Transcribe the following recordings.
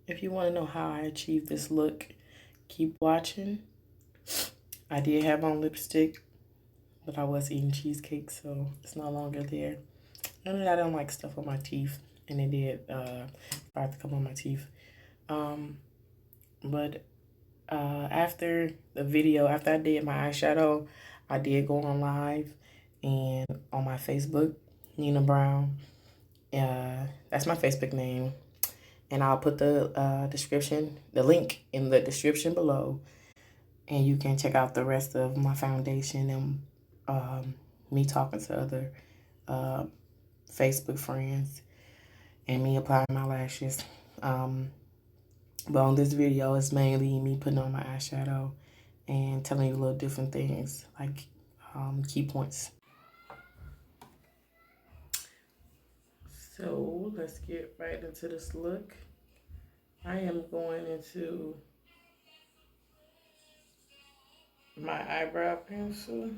If you want to know how I achieved this look, keep watching. I did have on lipstick, but I was eating cheesecake, so it's no longer there. And then I don't like stuff on my teeth, and it did start to come on my teeth. Um, but after the video, after I did my eyeshadow, I did go on live and on my Facebook, Nina Brown. That's my Facebook name. And I'll put the the link in the description below. And you can check out the rest of my foundation and me talking to other uh, Facebook friends and me applying my lashes. But on this video, it's mainly me putting on my eyeshadow and telling you little different things, like key points. So let's get right into this look. I am going into my eyebrow pencil.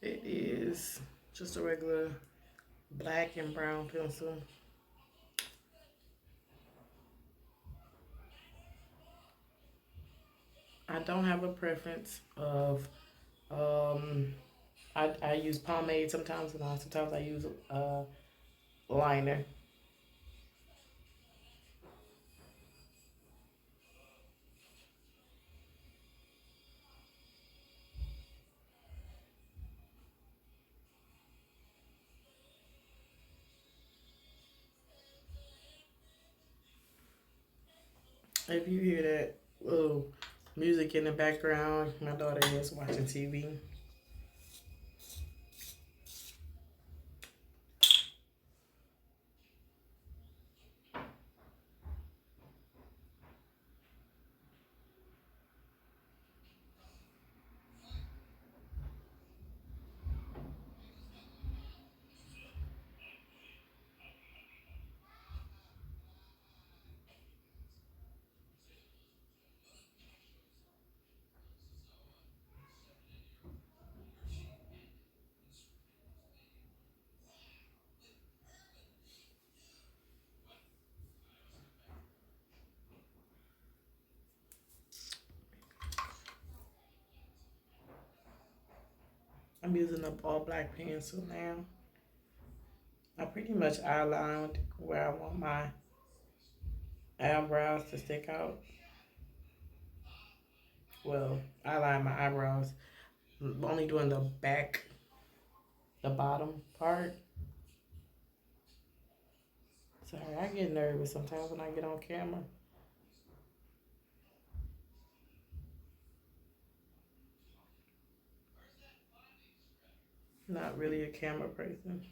It is just a regular black and brown pencil. I don't have a preference of I use pomade sometimes, and sometimes I use liner. If you hear that little music in the background, my daughter is watching TV. I'm using an all black pencil now. I pretty much outlined where I want my eyebrows to stick out. Well, I line my eyebrows, only doing the back, the bottom part. Sorry, I get nervous sometimes when I get on camera. Not really a camera person.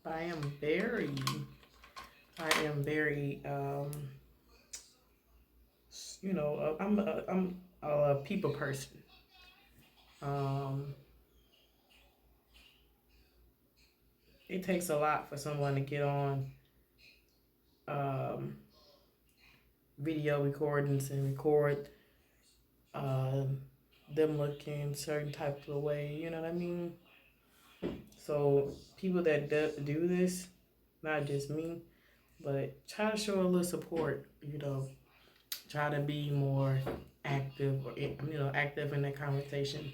I am very, I am very, I'm a people person. Um, it takes a lot for someone to get on um, video recordings and record um, them looking certain type of way. You know what I mean? So people that do this, not just me, but try to show a little support. Try to be more active, or active in that conversation,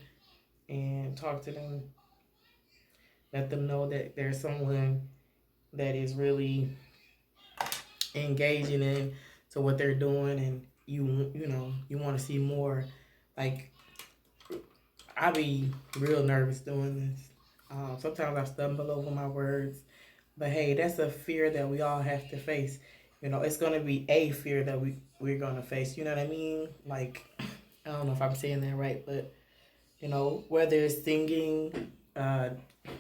and talk to them. Let them know that there's someone that is really engaging in to what they're doing, and you want to see more. Like, I be real nervous doing this. Sometimes I stumble over my words, but hey, that's a fear that we all have to face. It's gonna be a fear that we're gonna face. You know what I mean? Like, I don't know if I'm saying that right, but whether it's singing,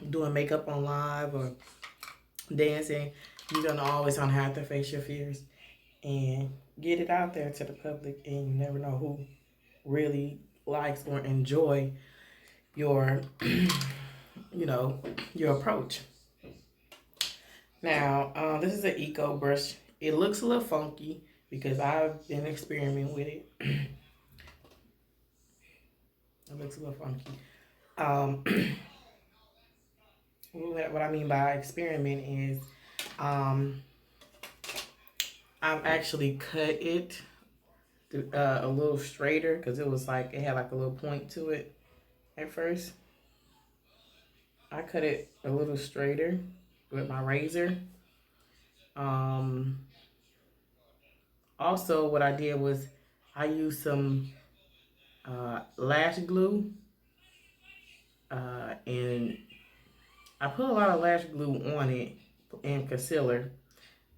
doing makeup on live, or dancing, you're gonna always gonna have to face your fears and get it out there to the public. And you never know who really likes or enjoy your your approach. Now, this is an eco brush. It looks a little funky because I've been experimenting with it. It looks a little funky. Um, what I mean by experiment is um, I've actually cut it a little straighter because it was like it had like a little point to it at first. I cut it a little straighter with my razor. Um, Also, what I did was I used some lash glue and I put a lot of lash glue on it and concealer.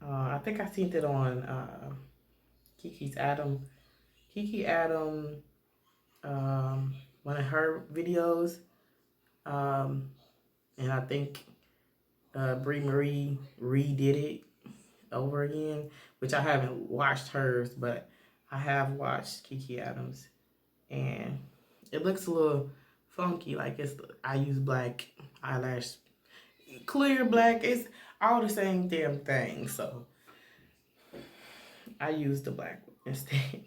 I think I seen it on Kiki's Adam. Kiki Adam, one of her videos. Um, and I think Brie Marie redid it over again, which I haven't watched hers, but I have watched Kiki Adams, and it looks a little funky. Like I use black eyelash, clear black. It's all the same damn thing. So I use the black one instead.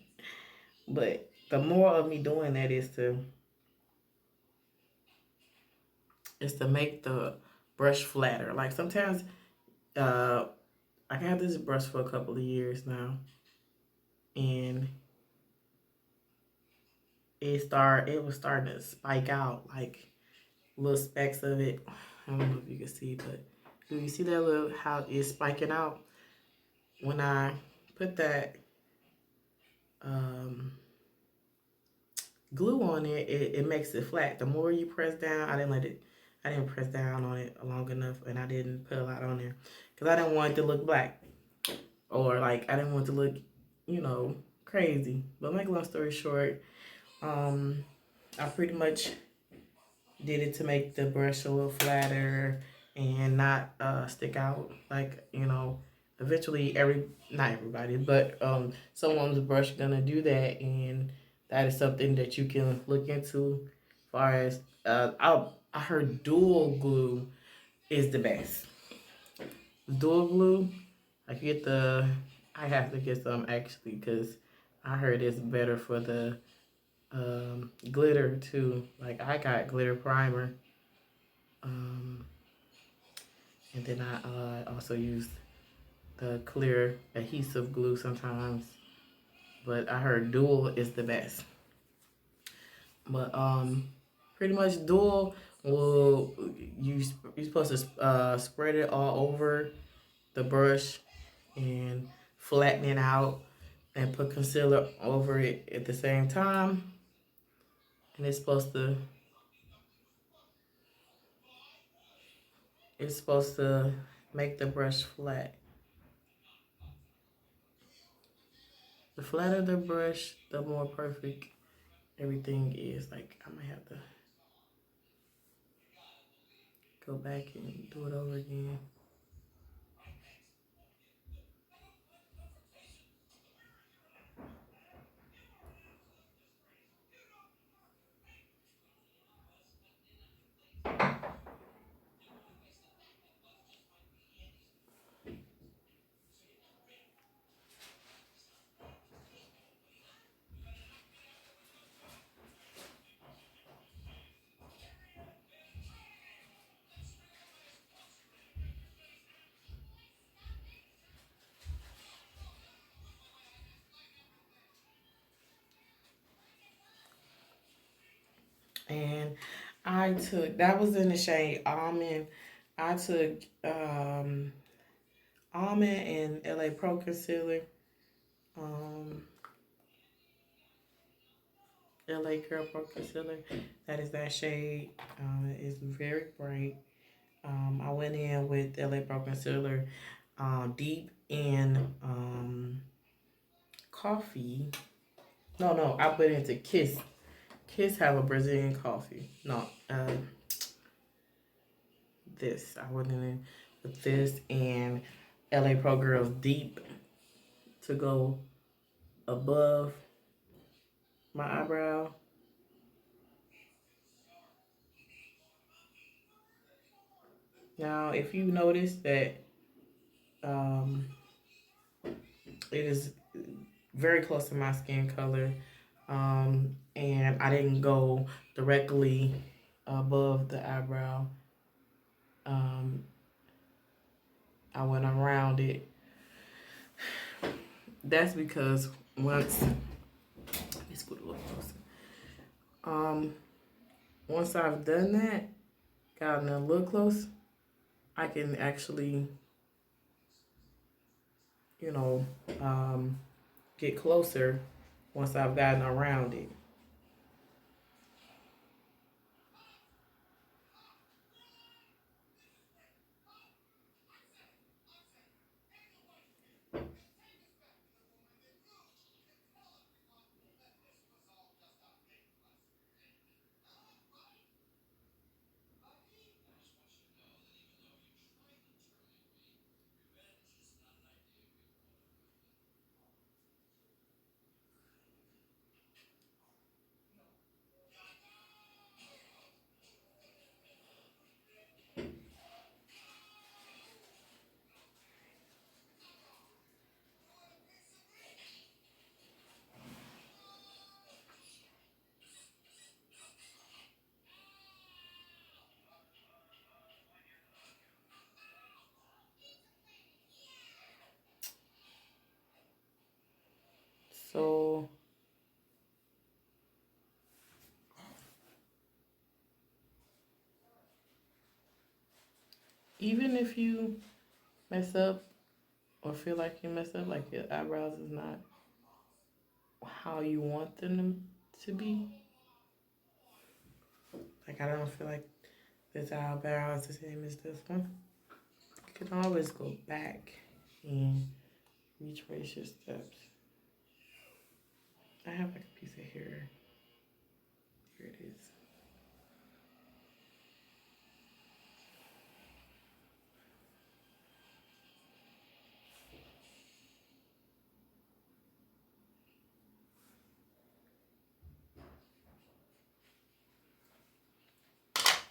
But the more of me doing that is to make the brush flatter. Like sometimes uh I can have this brush for a couple of years now, and it was starting to spike out like little specks of it. I don't know if you can see, but do you see that little how it's spiking out? When I put that um, glue on it, it makes it flat. The more you press down, I didn't press down on it long enough, and I didn't put a lot on there because I didn't want it to look black, or like I didn't want it to look, crazy. But make a long story short, I pretty much did it to make the brush a little flatter and not stick out. Like, eventually not everybody, but someone's brush gonna do that, and that is something that you can look into. As far as I heard dual glue is the best. Dual glue, I get I have to get some actually because I heard it's better for the glitter too. Like I got glitter primer. Um, and then I also use the clear adhesive glue sometimes. But I heard dual is the best. But pretty much dual will you're supposed to spread it all over the brush and flatten it out and put concealer over it at the same time. And it's supposed to make the brush flat. The flatter the brush, the more perfect everything is. Like I might have to go back and do it over again. And that was in the shade almond. I took almond and LA Pro concealer. Um, LA Girl Pro concealer. That is that shade. It's very bright. I went in with LA Pro concealer, deep in coffee. No, I put into Kiss. Kiss have a Brazilian coffee. No, this. I went in with this and LA Pro Girls Deep to go above my eyebrow. Now, if you notice that um, it is very close to my skin color, and I didn't go directly above the eyebrow. Um, I went around it. That's because once let's put a little closer. Um, Once I've done that, gotten a little close, I can actually, you know, um, get closer once I've gotten around it. So even if you mess up or feel like you mess up, like your eyebrows is not how you want them to be, like I don't feel like this eyebrow is the same as this one, you can always go back and retrace your steps. I have like a piece of hair. Here it is.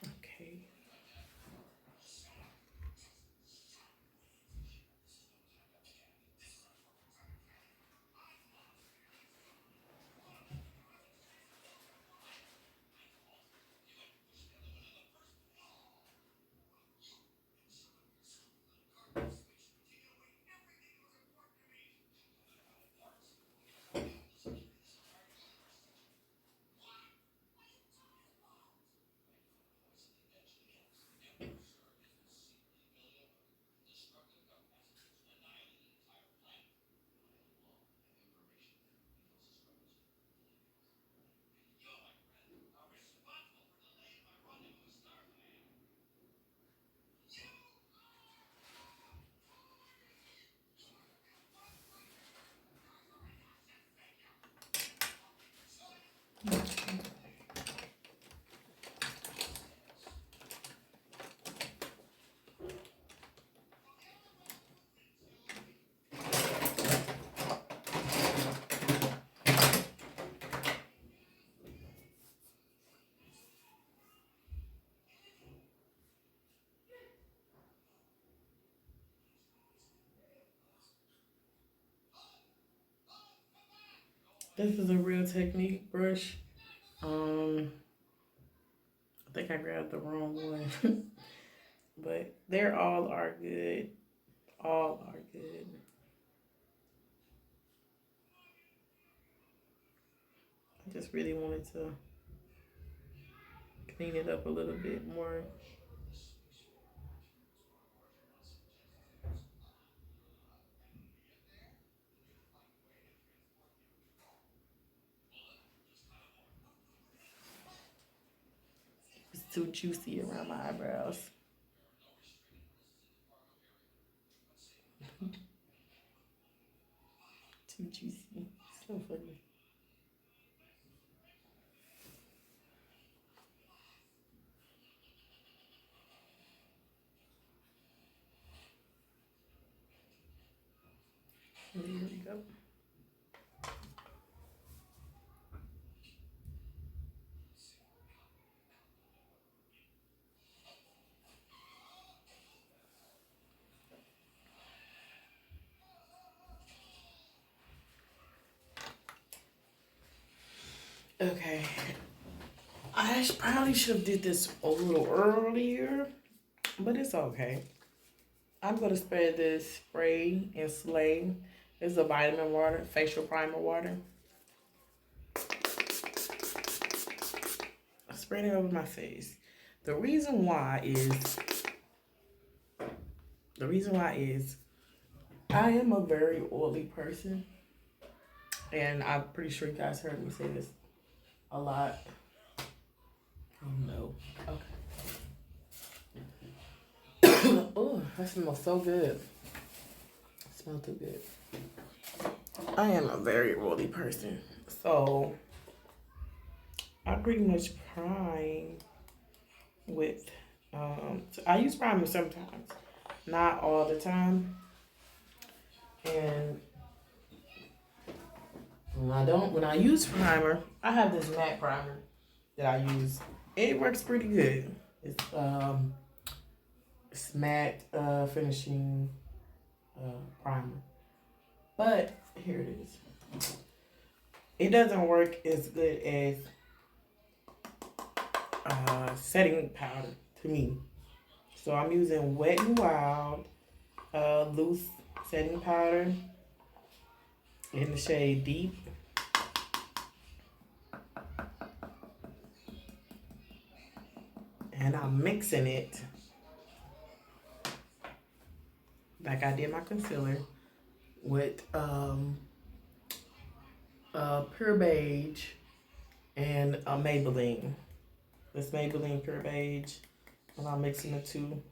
Okay. This is a Real Technique brush. I think I grabbed the wrong one, but they're all are good. All are good. I just really wanted to clean it up a little bit more. It's too juicy around my eyebrows. Too juicy. So funny. There we go. Okay. probably should have did this a little earlier, but it's okay. I'm gonna spray this spray and slay. This is a vitamin water, facial primer water. I'm spraying it over my face. The reason why is I am a very oily person, and I'm pretty sure you guys heard me say this a lot. Oh no. Okay. Oh, that smells so good. It smells too good. I am a very oily person, so I pretty much prime with. I use primer sometimes, not all the time, and when I use primer, I have this matte primer that I use. It works pretty good. It's matte finishing primer, but here it is. It doesn't work as good as setting powder to me. So I'm using Wet n Wild loose setting powder in the shade Deep. And I'm mixing it like I did my concealer with Pure Beige and a Maybelline. This Maybelline Pure Beige, and I'm mixing the two.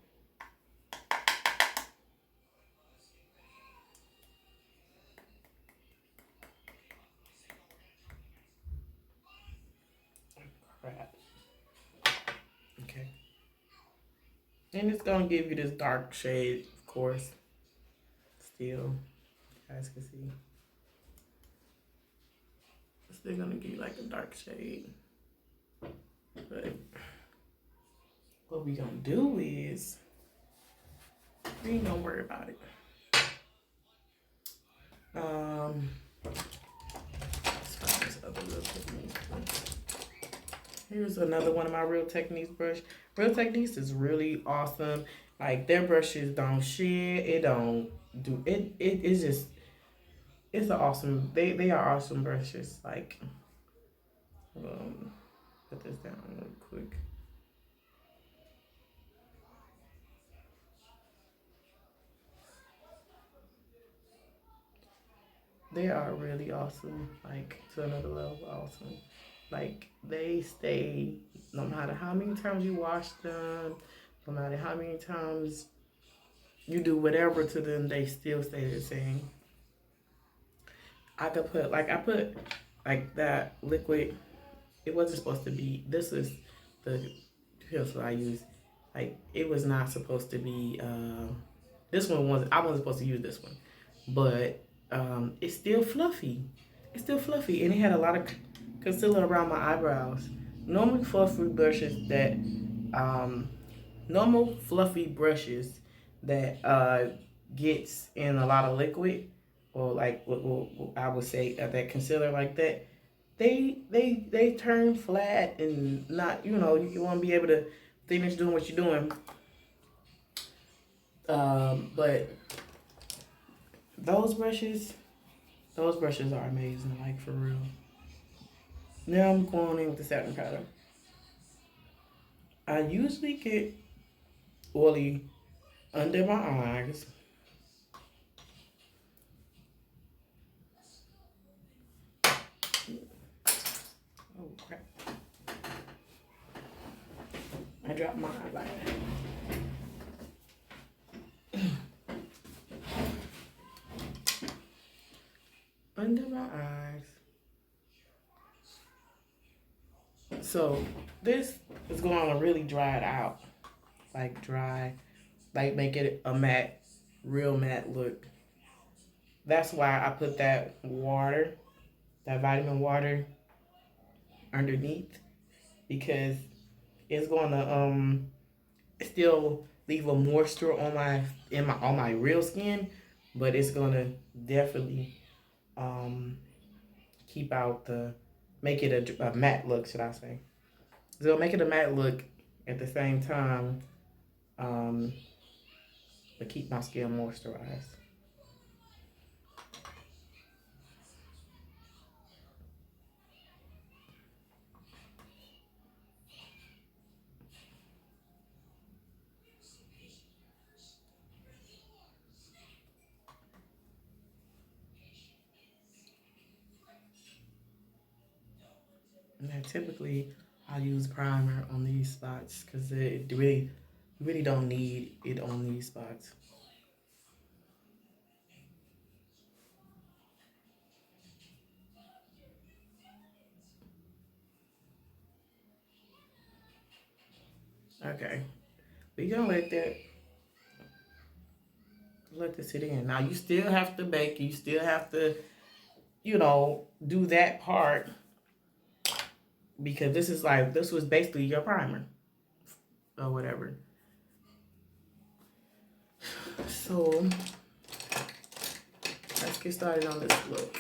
Crap. Okay. And it's gonna give you this dark shade, of course. Still, you guys can see. It's still gonna give you like a dark shade. But what we gonna do is, we ain't gonna worry about it. Let's find this other Real Techniques brush. Here's another one of my Real Techniques brush. Real Techniques is really awesome. Like, their brushes don't shed. It don't do it. It's just, it's an awesome. They are awesome brushes. Like, put this down really quick. They are really awesome, like to another level awesome. Like, they stay, no matter how many times you wash them, no matter how many times you do whatever to them, they still stay the same. I put like that liquid. It wasn't supposed to be, this is the pencil I use. Like, it was not supposed to be, this one was, I wasn't supposed to use this one. But it's still fluffy. It's still fluffy, and it had a lot of concealer around my eyebrows. Normally fluffy brushes that, normal fluffy brushes that gets in a lot of liquid, or like what I would say that concealer like that, they turn flat and not, you want to be able to finish doing what you're doing. But those brushes are amazing, like, for real. Now I'm going in with the setting powder. I usually get oily under my eyes. Oh crap. I dropped my eyeliner. Under my eyes. So this is going to really dry it out. Like, make it a matte, real matte look. That's why I put that water, that vitamin water underneath, because it's going to still leave a moisture on my real skin, but it's going to definitely keep out make it a matte look, should I say. So it'll make it a matte look at the same time, um, but keep my skin moisturized. And typically, I use primer on these spots because it really, you really don't need it on these spots. Okay, we gonna let this sit in. Now you still have to bake. You still have to, do that part because this was basically your primer or whatever. So let's get started on this look.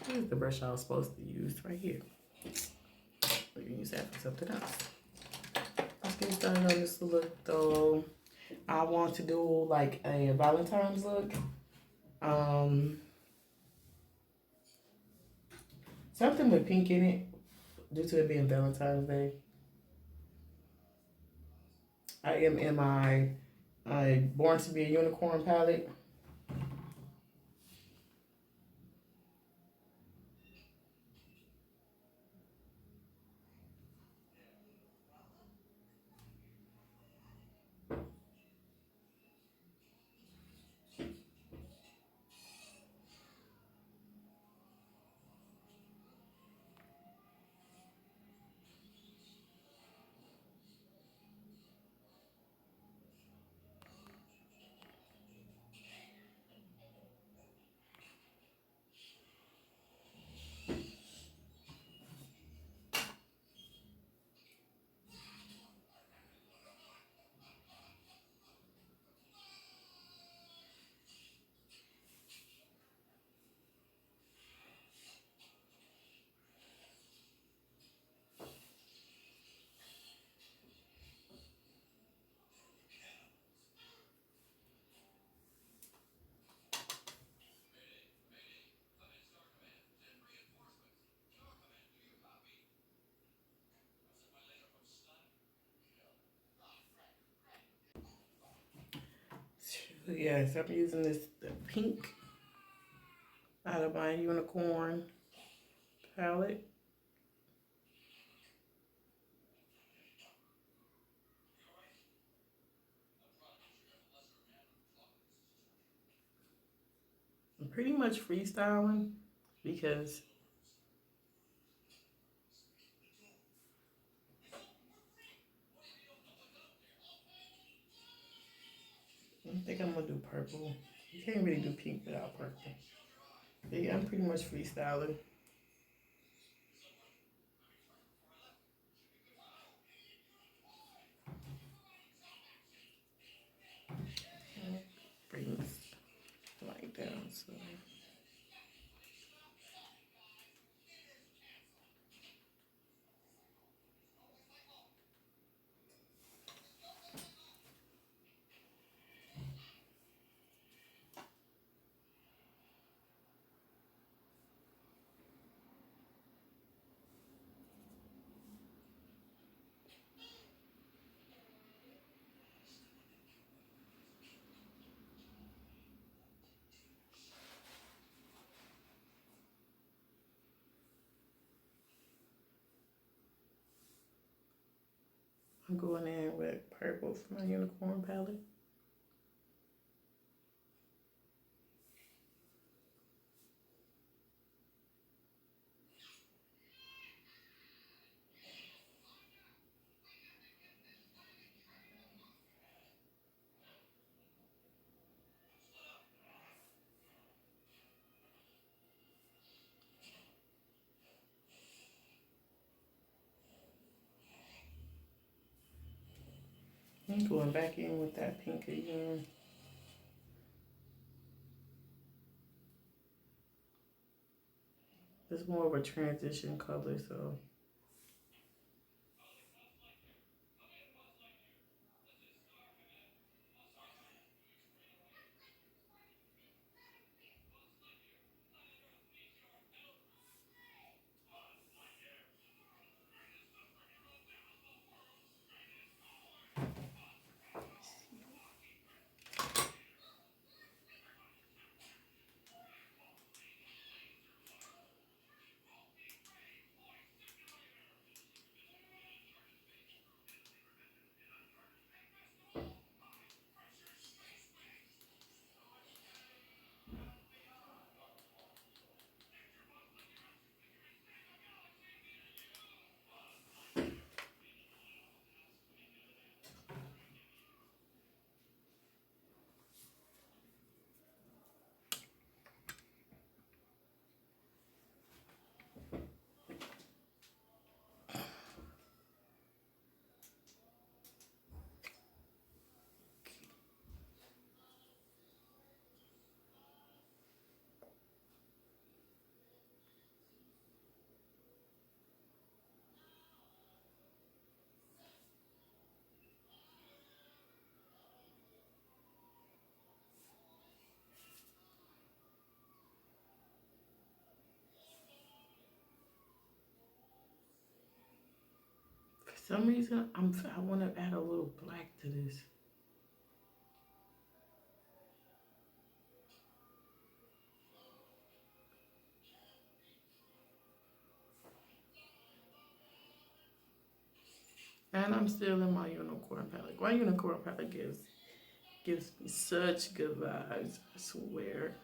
Here's the brush I was supposed to use right here. We can use that for something else. Let's get started on this look though. I want to do like a Valentine's look. Um, Something with pink in it due to it being Valentine's Day. I am in my Born to Be a Unicorn palette. So yes, I'm using the pink out of my unicorn palette. I'm pretty much freestyling because I think I'm gonna do purple. You can't really do pink without purple. But yeah, I'm pretty much freestyling. Bring this light down. So I'm going in with purple for my unicorn palette. I'm going back in with that pink again. It's more of a transition color, so For some reason, I want to add a little black to this. And I'm still in my unicorn palette. My unicorn palette gives me such good vibes. I swear.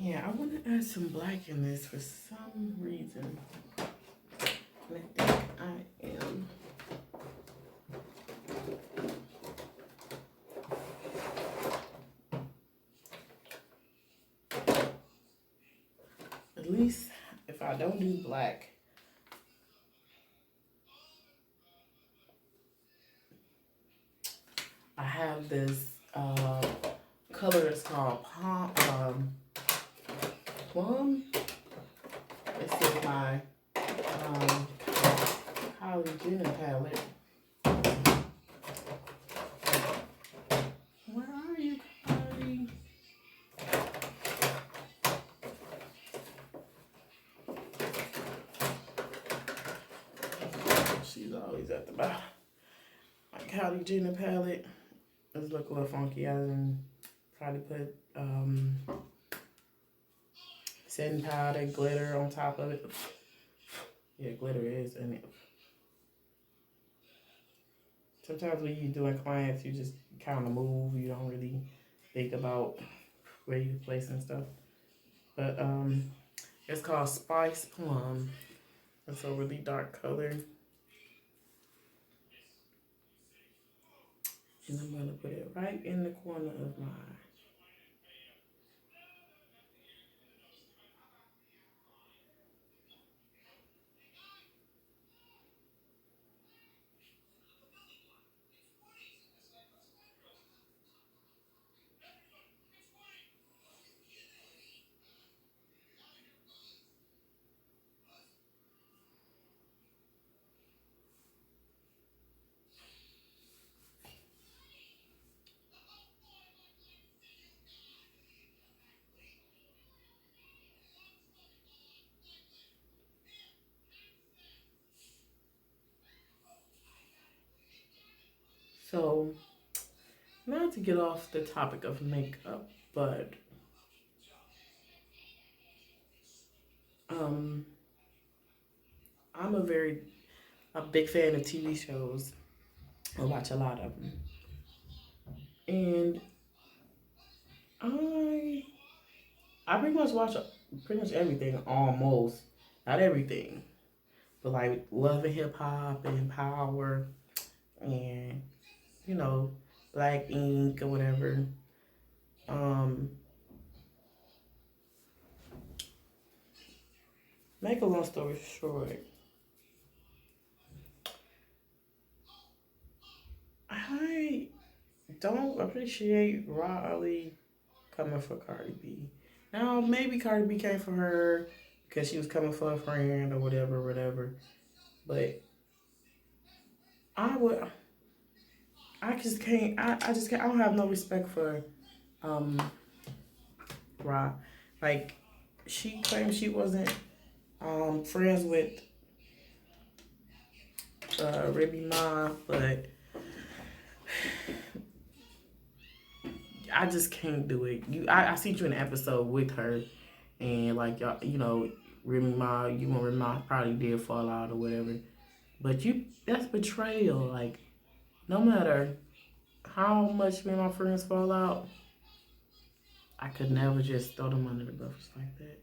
Yeah, I want to add some black in this for some reason. And I think I am. At least if I don't do black, I have this color that's called plum. It's in my Kylie Jenner palette. Where are you, Kylie? She's always at the bottom. My Kylie Jenner palette. This look a little funky. I didn't probably put setting powder, glitter on top of it. Yeah, glitter is in it. Sometimes when you're doing clients, you just kind of move. You don't really think about where you placing stuff. But it's called Spice Plum. It's a really dark color. And I'm gonna put it right in the corner of my eye. So, not to get off the topic of makeup, but um, I'm a big fan of TV shows. I watch a lot of them, and I I pretty much watch pretty much everything almost, not everything, but like Love and Hip Hop and Power and you know Black Ink or whatever. Um, Make a long story short, I don't appreciate Raleigh coming for Cardi B. Now maybe Cardi B came for her because she was coming for a friend or whatever, whatever. But I would, I just can't. I just can't. I don't have no respect for Ra. Like, she claimed she wasn't friends with Remy Ma, but I just can't do it. I seen you in an episode with her, and like y'all, Remy Ma, you and Remy Ma probably did fall out or whatever. But that's betrayal. Like, no matter how much me and my friends fall out, I could never just throw them under the bus like that.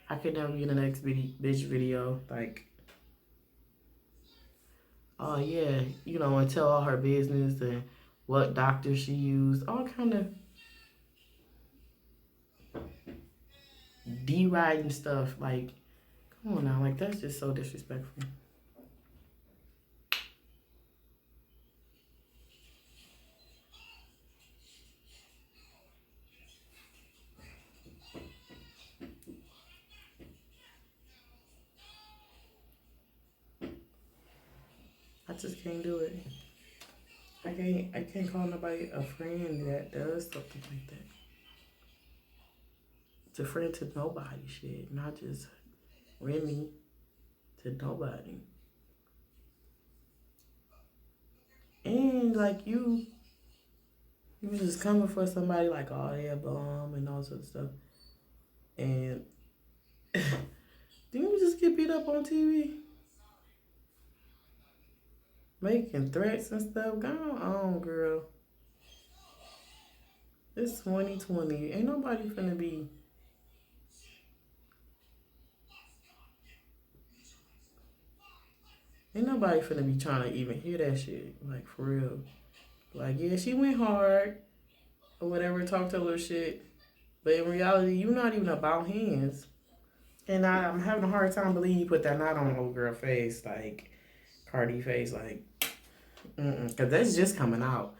I could never be in the next bitch video like, oh yeah, and tell all her business and what doctor she used, all kind of deriding stuff. Like, come on now, like that's just so disrespectful. I just can't do it. I can't call nobody a friend that does something like that. It's a friend to nobody, shit, not just Remy, to nobody. And like you was just coming for somebody like, oh yeah, bum and all sorts of stuff, and didn't you just get beat up on TV? Making threats and stuff. Go on, girl. It's 2020. Ain't nobody finna be. Ain't nobody finna be trying to even hear that shit. Like, for real. Like, yeah, she went hard or whatever, talked a little shit. But in reality, you're not even about hands. And I'm having a hard time believing you put that knot on old girl face, like Cardi face, like, because that's just coming out.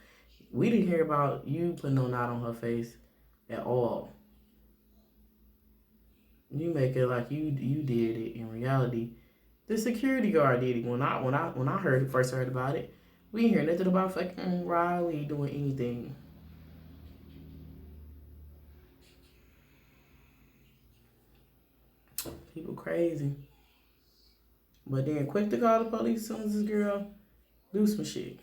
We didn't hear about you putting no knot on her face at all. You make it like you did it. In reality, the security guard did it. When I first heard about it, we didn't hear nothing about fucking Riley doing anything. People crazy. But then quick to call the police as soon as this girl do some shit.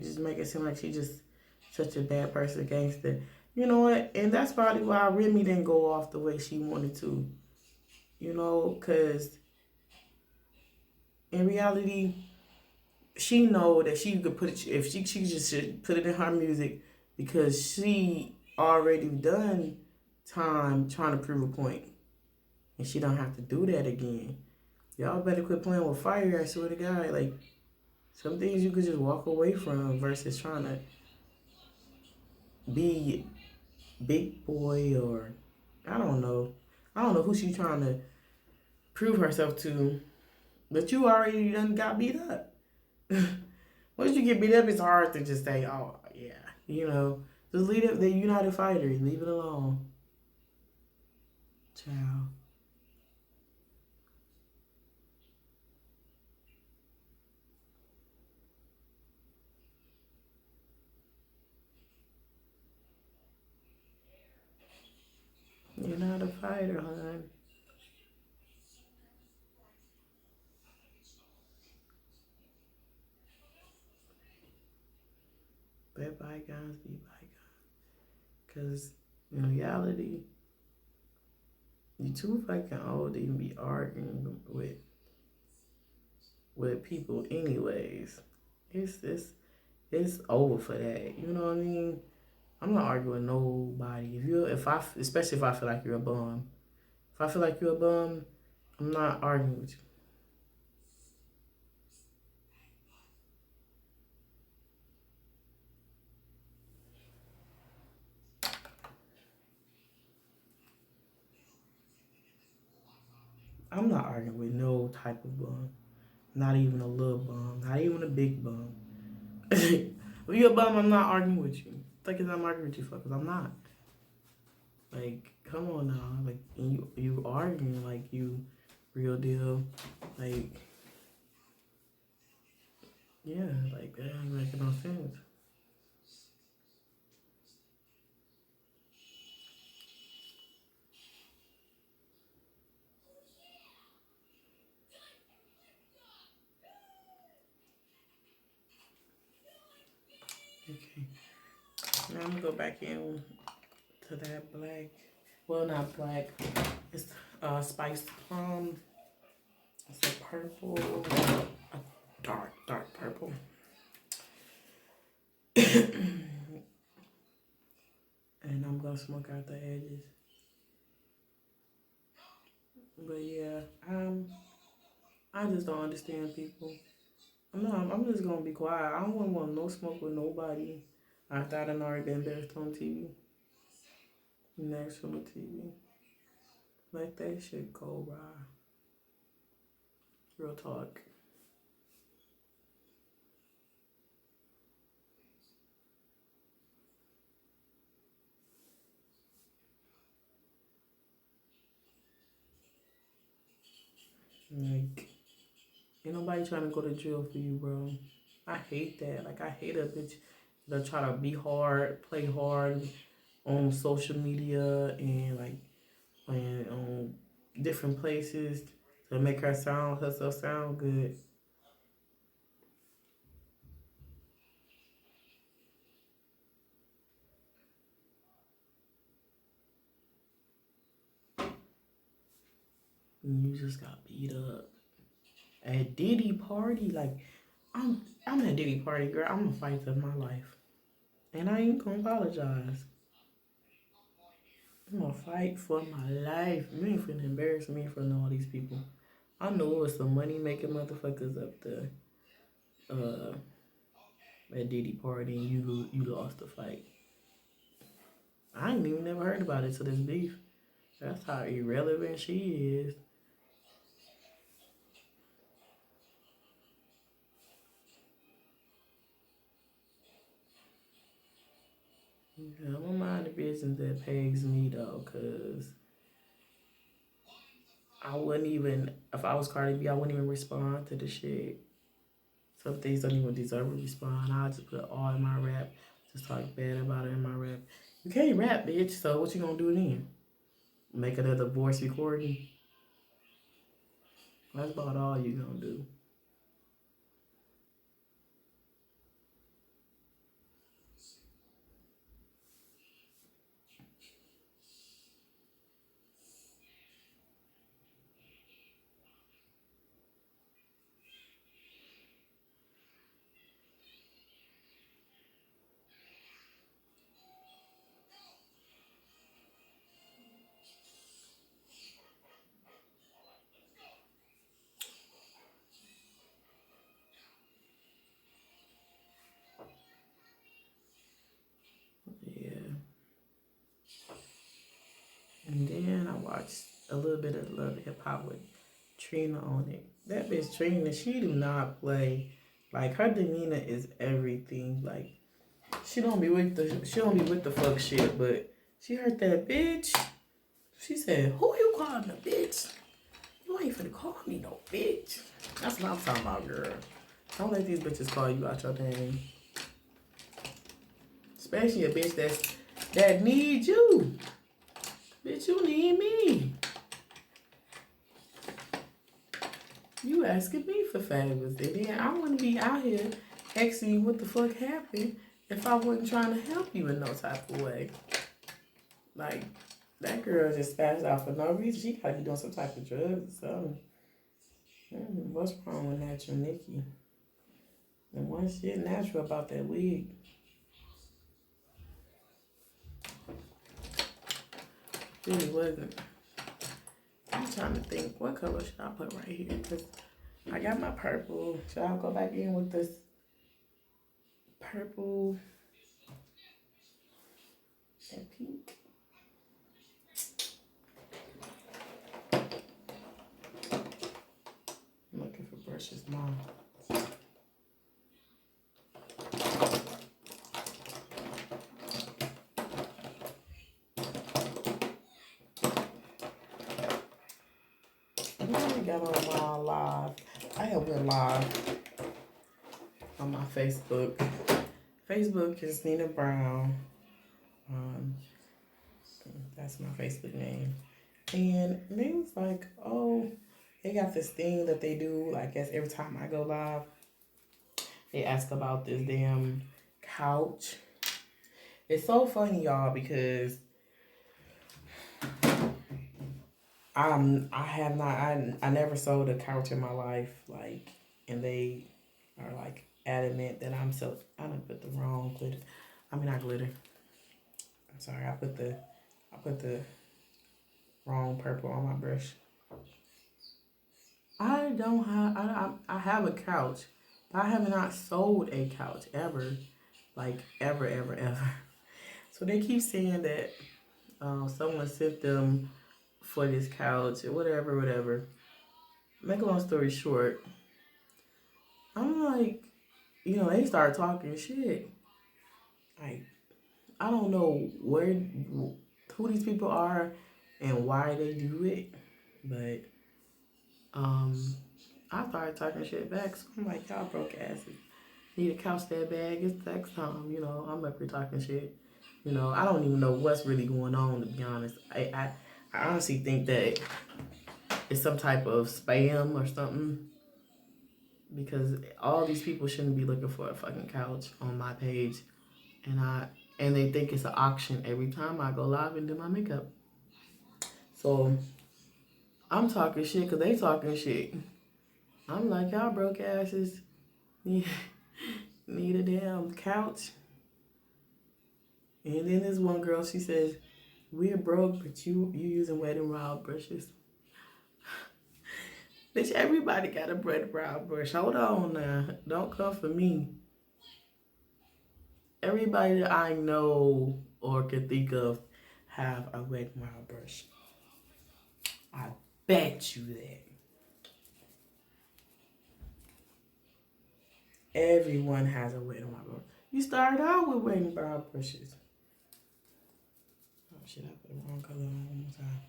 Just make it seem like she just such a bad person, gangster. You know what? And that's probably why Remy didn't go off the way she wanted to. Because in reality, she know that she could put it, if she just should put it in her music, because she already done time trying to prove a point, and she don't have to do that again. Y'all better quit playing with fire. I swear to God, like, some things you could just walk away from versus trying to be big boy, or I don't know. I don't know who she trying to prove herself to, but you already done got beat up. Once you get beat up, it's hard to just say, oh, yeah, just leave it, the United Fighter, leave it alone. Ciao. You're not a fighter, hon. Let bygones be bygones. Because in reality, you're too fucking old to even be arguing with people anyways. It's over for that. You know what I mean? I'm not arguing with nobody. Especially if I feel like you're a bum. If I feel like you're a bum, I'm not arguing with you. I'm not arguing with no type of bum. Not even a little bum. Not even a big bum. If you're a bum, I'm not arguing with you. Like, I'm arguing with you, fuckers. I'm not. Like, come on now. Like, you arguing like you real deal. Like, yeah, like that ain't making no sense. Okay. Now I'm gonna go back in to that black. Well, not black. It's spiced plum. It's a purple, a dark purple. And I'm gonna smoke out the edges. But yeah, I just don't understand people. I'm just gonna be quiet. I don't want no smoke with nobody. I thought I'd already been embarrassed on TV. National TV. Let that shit go by. Real talk. Like, ain't nobody trying to go to jail for you, bro. I hate that. Like, I hate a bitch that try to be hard, play hard on social media and like playing on different places to make herself sound good. And you just got beat up at Diddy party. Like, I'm at Diddy party, girl. I'm gonna fight for my life, and I ain't gonna apologize. I'm gonna fight for my life. You ain't finna embarrass me in front of all these people. I know it was some money making motherfuckers up there uh, at Diddy party, and you lost the fight. I ain't even never heard about it till this beef. That's how irrelevant she is. Yeah, I don't mind the business that pays me though, cause I wouldn't even if I was Cardi B, I wouldn't even respond to the shit. Some things don't even deserve a response. I just put all in my rap, just talk bad about it in my rap. You can't rap, bitch. So what you gonna do then? Make another voice recording? That's about all you gonna do. Yeah. And then I watched a little bit of Love Hip Hop with Trina on it. That bitch Trina, she do not play. Like her demeanor is everything. Like she don't be with the fuck shit, but she heard that bitch. She said, "Who you calling a bitch? You ain't finna call me no bitch." That's what I'm talking about, girl. Don't let these bitches call you out your name. Especially a bitch that needs you. Bitch, you need me. You asking me for favors. And then I wouldn't be out here asking you what the fuck happened if I wasn't trying to help you in no type of way. Like, that girl just spazzed out for no reason. She gotta be doing some type of drugs or something. What's wrong with Natural Nikki? And one shit natural about that wig. Really wasn't. I'm trying to think, what color should I put right here? Because I got my purple. Should I go back in with this purple and pink? I'm looking for brushes now. I got on my live. I have went live on my Facebook. Facebook is Nina Brown. Um, that's my Facebook name. And they was like, oh, they got this thing that they do. I guess every time I go live, they ask about this damn couch. It's so funny, y'all, because I have not I never sold a couch in my life, like, and they are like adamant that I don't put the wrong glitter. I mean not glitter. I'm sorry, I put the wrong purple on my brush. I don't have I have a couch, but I have not sold a couch ever, like ever. So they keep saying that someone sent them for this couch or whatever. Make a long story short, I'm like, they start talking shit. Like, I don't know who these people are and why they do it, but I started talking shit back. So I'm like, y'all broke asses. Need a couch that bag. It's next time. I'm up here talking shit. I don't even know what's really going on, to be honest. I honestly think that it's some type of spam or something, because all these people shouldn't be looking for a fucking couch on my page, and they think it's an auction every time I go live and do my makeup. So I'm talking shit because they talking shit. I'm like, y'all broke asses need, need a damn couch. And then this one girl, she says, we're broke, but you using Wet n Wild brushes. Bitch, everybody got a Wet n Wild brush. Hold on now. Don't come for me. Everybody that I know or can think of have a Wet n Wild brush. I bet you that. Everyone has a Wet n Wild brush. You started out with Wet n Wild brushes. Oh shit, I put the wrong color on one more time.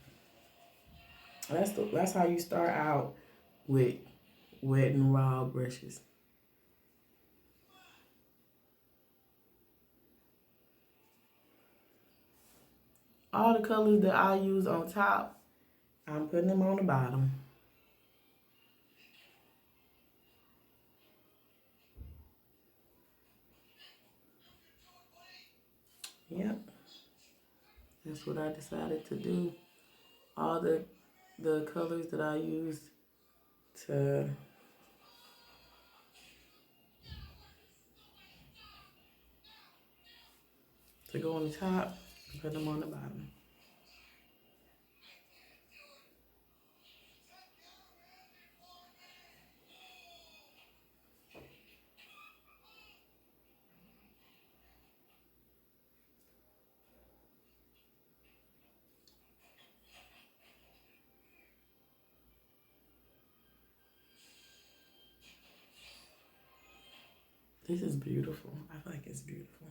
That's how you start out with Wet n Wild brushes. All the colors that I use on top, I'm putting them on the bottom. Yep. That's what I decided to do. All the colors that I use to go on the top, put them on the bottom. This is beautiful. I feel like it's beautiful.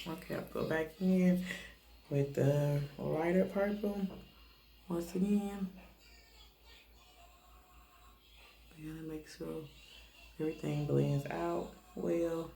Okay, I'll go back in with the lighter purple once again. We gotta make sure everything blends out well.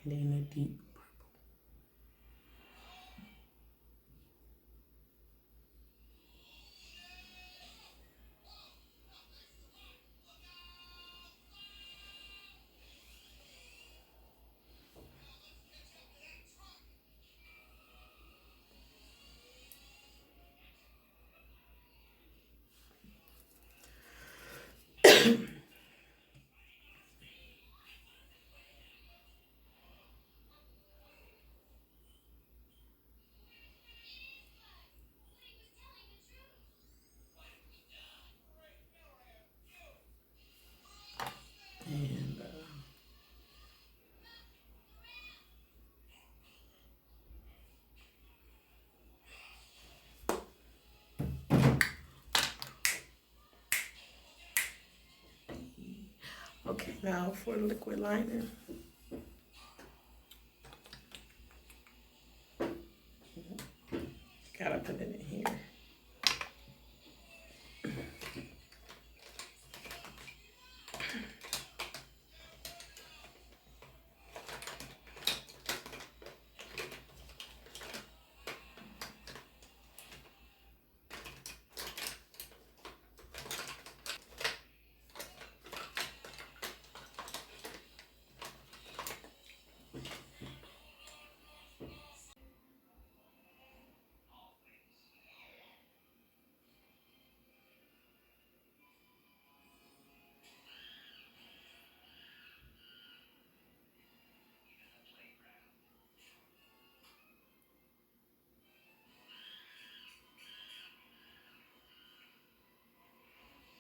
and then a deep and okay, now for liquid liner.